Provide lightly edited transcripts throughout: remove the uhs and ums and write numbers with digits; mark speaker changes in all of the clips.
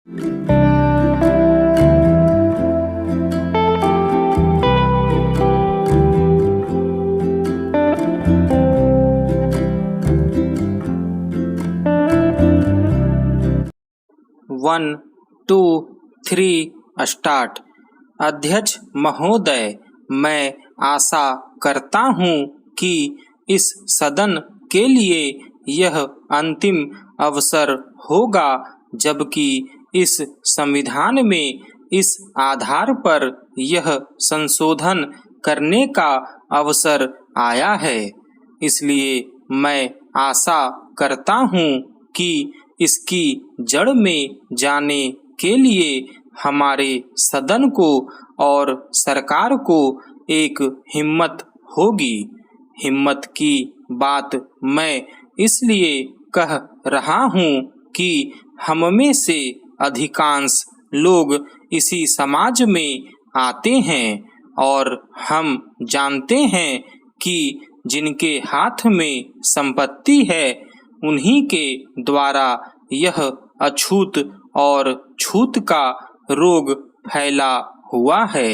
Speaker 1: 1, 2, 3 start. अध्यक्ष महोदय, मैं आशा करता हूं कि इस सदन के लिए यह अंतिम अवसर होगा जबकि इस संविधान में इस आधार पर यह संशोधन करने का अवसर आया है। इसलिए मैं आशा करता हूं कि इसकी जड़ में जाने के लिए हमारे सदन को और सरकार को एक हिम्मत होगी। हिम्मत की बात मैं इसलिए कह रहा हूँ कि हम में से अधिकांश लोग इसी समाज में आते हैं और हम जानते हैं कि जिनके हाथ में संपत्ति है उन्हीं के द्वारा यह अछूत और छूत का रोग फैला हुआ है।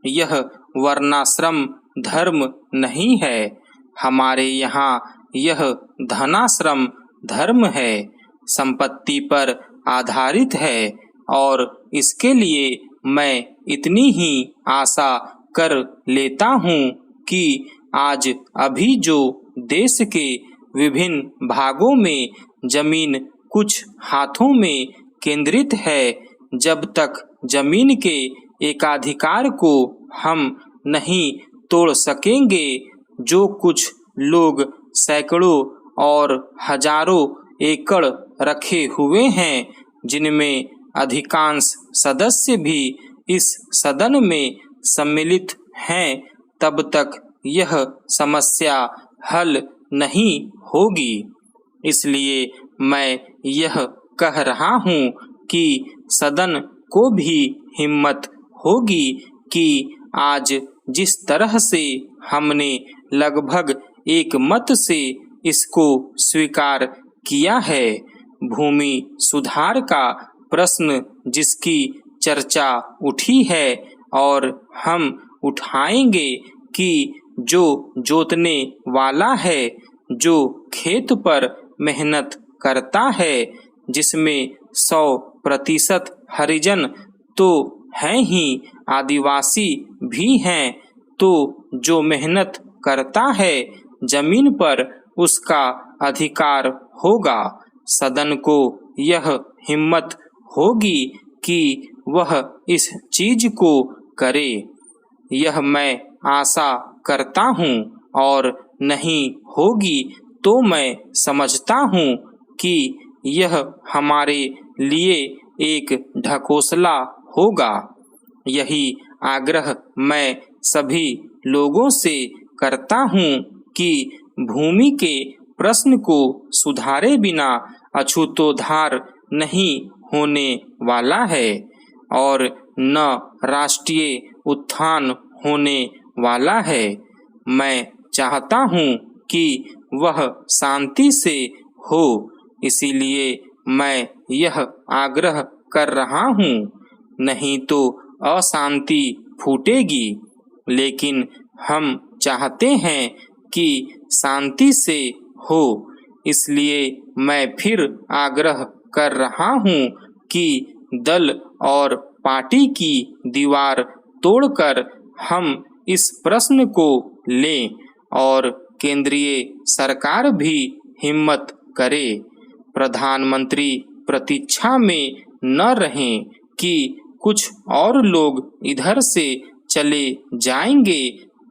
Speaker 1: यह वर्णाश्रम धर्म नहीं है, हमारे यहाँ यह धनाश्रम धर्म है, संपत्ति पर आधारित है और इसके लिए मैं इतनी ही आशा कर लेता हूँ कि आज अभी जो देश के विभिन्न भागों में जमीन कुछ हाथों में केंद्रित है, जब तक जमीन के एकाधिकार को हम नहीं तोड़ सकेंगे, जो कुछ लोग सैकड़ों और हजारों एकड़ रखे हुए हैं, जिनमें अधिकांश सदस्य भी इस सदन में सम्मिलित हैं, तब तक यह समस्या हल नहीं होगी। इसलिए मैं यह कह रहा हूँ कि सदन को भी हिम्मत होगी कि आज जिस तरह से हमने लगभग एक मत से इसको स्वीकार किया है, भूमि सुधार का प्रश्न जिसकी चर्चा उठी है और हम उठाएंगे कि जो जोतने वाला है, जो खेत पर मेहनत करता है, जिसमें 100% हरिजन तो हैं ही, आदिवासी भी हैं, तो जो मेहनत करता है जमीन पर उसका अधिकार होगा। सदन को यह हिम्मत होगी कि वह इस चीज को करे। यह मैं आशा करता हूँ और नहीं होगी तो मैं समझता हूँ कि यह हमारे लिए एक ढकोसला होगा। यही आग्रह मैं सभी लोगों से करता हूँ कि भूमि के प्रश्न को सुधारे बिना अछूतोद्धार नहीं होने वाला है और न राष्ट्रीय उत्थान होने वाला है। मैं चाहता हूँ कि वह शांति से हो, इसीलिए मैं यह आग्रह कर रहा हूँ, नहीं तो अशांति फूटेगी। लेकिन हम चाहते हैं कि शांति से हो, इसलिए मैं फिर आग्रह कर रहा हूँ कि दल और पार्टी की दीवार तोड़कर हम इस प्रश्न को लें और केंद्रीय सरकार भी हिम्मत करे। प्रधानमंत्री प्रतीक्षा में न रहें कि कुछ और लोग इधर से चले जाएंगे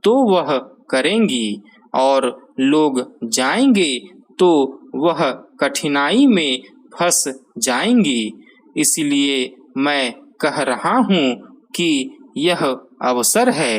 Speaker 1: तो वह करेंगी और लोग जाएंगे तो वह कठिनाई में फंस जाएंगी। इसलिए मैं कह रहा हूँ कि यह अवसर है।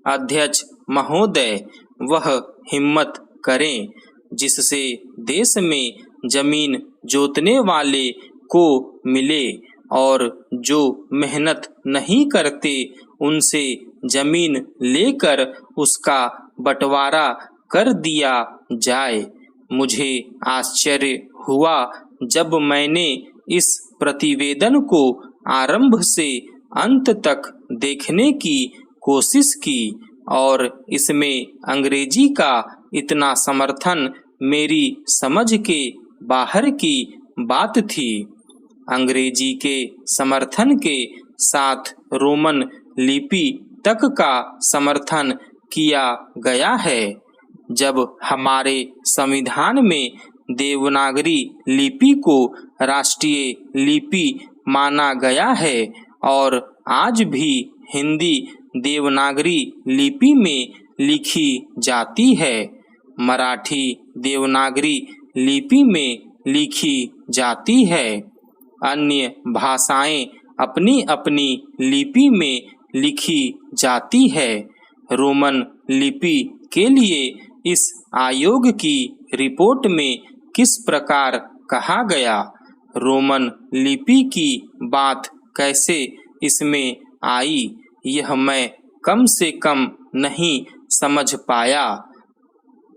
Speaker 1: अध्यक्ष महोदय, वह हिम्मत करें जिससे देश में जमीन जोतने वाले को मिले और जो मेहनत नहीं करते उनसे जमीन लेकर उसका बंटवारा कर दिया जाए। मुझे आश्चर्य हुआ जब मैंने इस प्रतिवेदन को आरंभ से अंत तक देखने की कोशिश की और इसमें अंग्रेजी का इतना समर्थन मेरी समझ के बाहर की बात थी। अंग्रेजी के समर्थन के साथ रोमन लिपि तक का समर्थन किया गया है। जब हमारे संविधान में देवनागरी लिपि को राष्ट्रीय लिपि माना गया है और आज भी हिंदी देवनागरी लिपि में लिखी जाती है, मराठी देवनागरी लिपि में लिखी जाती है, अन्य भाषाएं अपनी अपनी लिपि में लिखी जाती है। रोमन लिपि के लिए इस आयोग की रिपोर्ट में किस प्रकार कहा गया? रोमन लिपि की बात कैसे इसमें आई, यह मैं कम से कम नहीं समझ पाया।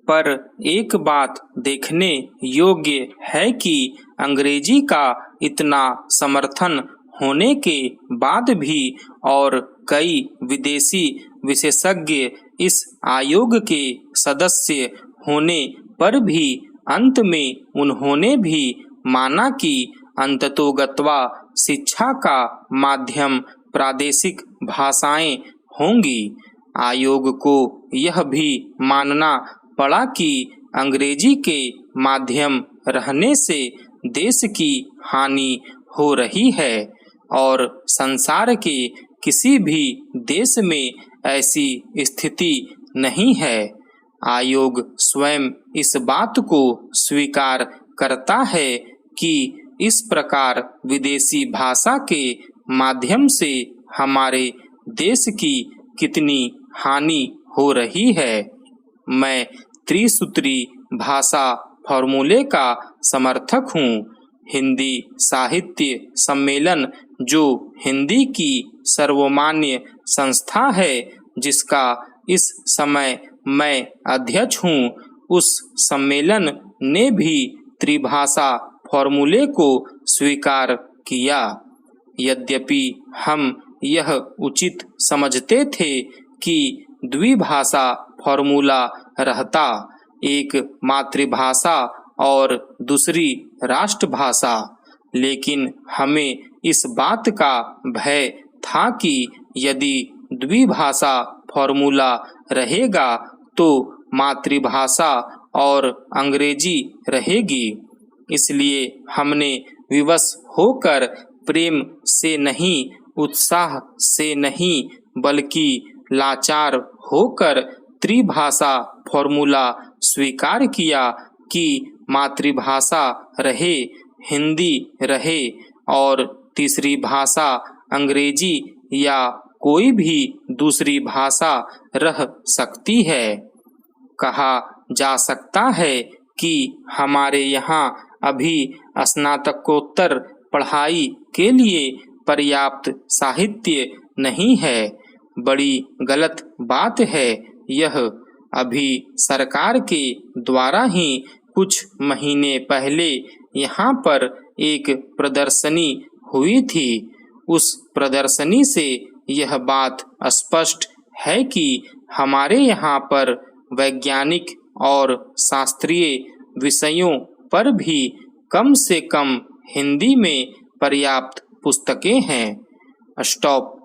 Speaker 1: पर एक बात देखने योग्य है कि अंग्रेजी का इतना समर्थन होने के बाद भी और कई विदेशी विशेषज्ञ इस आयोग के सदस्य होने पर भी अंत में उन्होंने भी माना कि अंततोगत्वा शिक्षा का माध्यम प्रादेशिक भाषाएं होंगी। आयोग को यह भी मानना पड़ा कि अंग्रेजी के माध्यम रहने से देश की हानि हो रही है और संसार के किसी भी देश में ऐसी स्थिति नहीं है। आयोग स्वयं इस बात को स्वीकार करता है कि इस प्रकार विदेशी भाषा के माध्यम से हमारे देश की कितनी हानि हो रही है। मैं त्रिसूत्री भाषा फॉर्मूले का समर्थक हूँ। हिंदी साहित्य सम्मेलन जो हिंदी की सर्वमान्य संस्था है, जिसका इस समय मैं अध्यक्ष हूँ, उस सम्मेलन ने भी त्रिभाषा फॉर्मूले को स्वीकार किया। यद्यपि हम यह उचित समझते थे कि द्विभाषा फॉर्मूला रहता, एक मातृभाषा और दूसरी राष्ट्रभाषा, लेकिन हमें इस बात का भय था कि यदि द्विभाषा फॉर्मूला रहेगा तो मातृभाषा और अंग्रेजी रहेगी। इसलिए हमने विवश होकर प्रेम से नहीं, उत्साह से नहीं, बल्कि लाचार होकर त्रिभाषा फॉर्मूला स्वीकार किया कि मातृभाषा रहे, हिंदी रहे और तीसरी भाषा अंग्रेजी या कोई भी दूसरी भाषा रह सकती है। कहा जा सकता है कि हमारे यहाँ अभी स्नातकोत्तर पढ़ाई के लिए पर्याप्त साहित्य नहीं है। बड़ी गलत बात है यह। अभी सरकार के द्वारा ही कुछ महीने पहले यहाँ पर एक प्रदर्शनी हुई थी। उस प्रदर्शनी से यह बात स्पष्ट है कि हमारे यहाँ पर वैज्ञानिक और शास्त्रीय विषयों पर भी कम से कम हिंदी में पर्याप्त पुस्तकें हैं। स्टॉप।